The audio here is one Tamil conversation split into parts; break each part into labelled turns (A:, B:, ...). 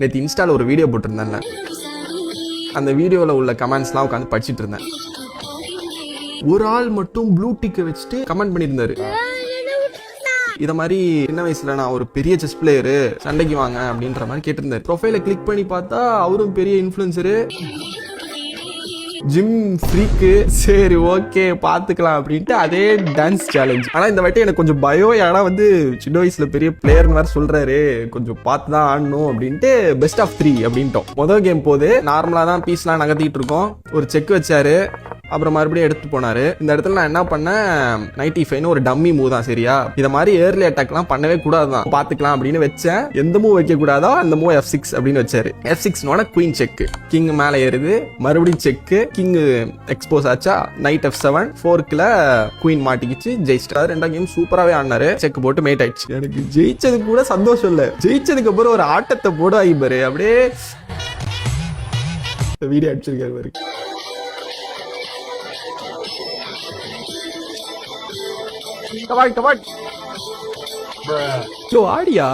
A: நேற்று இன்ஸ்டாவில் ஒரு வீடியோ போட்டிருந்தேன். அந்த வீடியோவில் உள்ள கமெண்ட்ஸ்லாம் உட்காந்து படிச்சுட்டு இருந்தேன். ஒரு ஆள் மட்டும் ப்ளூ டிக்கை வச்சுட்டு கமெண்ட் பண்ணியிருந்தாரு. இத மாதிரி சின்ன வயசுல நான் ஒரு பெரிய செஸ் பிளேயரு, சண்டைக்கு வாங்க அப்படின்ற மாதிரி கேட்டிருந்தாரு. ப்ரொஃபைலை கிளிக் பண்ணி பார்த்தா அவரும் பெரிய இன்ஃப்ளூயன்சரு, ஜிம் ஃப்ரீக்கு. சரி ஓகே பாத்துக்கலாம் அப்படின்ட்டு அதே டான்ஸ் சேலஞ்ச். ஆனா இந்த வாட்டி எனக்கு கொஞ்சம் பயம். ஏன்னா வந்து சின்ன வயசுல பெரிய பிளேயர்னு வேற சொல்றாரு, கொஞ்சம் பார்த்து தான் ஆடணும் அப்படின்ட்டு பெஸ்ட் ஆஃப் 3 அப்படின்ட்டோம். முதல் கேம் போது நார்மலா தான் பீஸ்லாம் நகர்த்திட்டு இருக்கோம். ஒரு செக் வச்சாரு, அப்புறம் மறுபடியும் எடுத்து போனாரு. இந்த இடத்துல நான் என்ன பண்ணேன், 95 ஒரு டம்மி மூவ் தான் சரியா. இத மாதிரி ஏர்லி அட்டாக்லாம் பண்ணவே கூடாதுதான், பாத்துக்கலாம் அப்படின்னு வச்சேன். எந்த மூவ் வைக்க கூடாதோ அந்த மூவ் F6 அப்படின்னு வச்சாரு. F6 குவீன் செக், கிங் மேல ஏறுது, மறுபடியும் செக், கிங் எக்ஸ்போஸ் ஆச்சா, நைட் F7, 4க்குல குவீன் மாட்டிக்கிச்சு, ஜெயிச்சிட்டாரு. ரெண்டாம் கேம் சூப்பராகவே ஆடினாரு. செக் போட்டு மேட் ஆயிடுச்சு. எனக்கு ஜெயிச்சது கூட சந்தோஷம் இல்ல, ஜெயிச்சதுக்கு அப்புறம் ஒரு ஆட்டத்தை போட ஆகிப்பாரு. அப்படியே வீடியோ அடிச்சிருக்காரு பாரு. Come on. Bro, ஆடியா?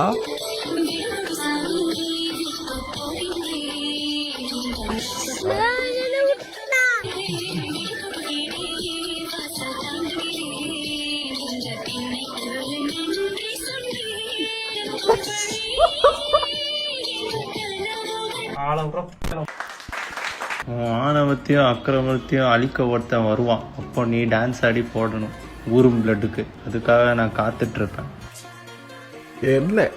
B: ஆணவத்தையும் அக்கிரமத்தையும் அழிக்க ஒருத்தன் வருவான். அப்போ நீ டான்ஸ் ஆடி போடணும் ஊரும் பிளட்டுக்கு. அதுக்காக நான் காத்துட்டு இருப்பேன்.
A: என்ன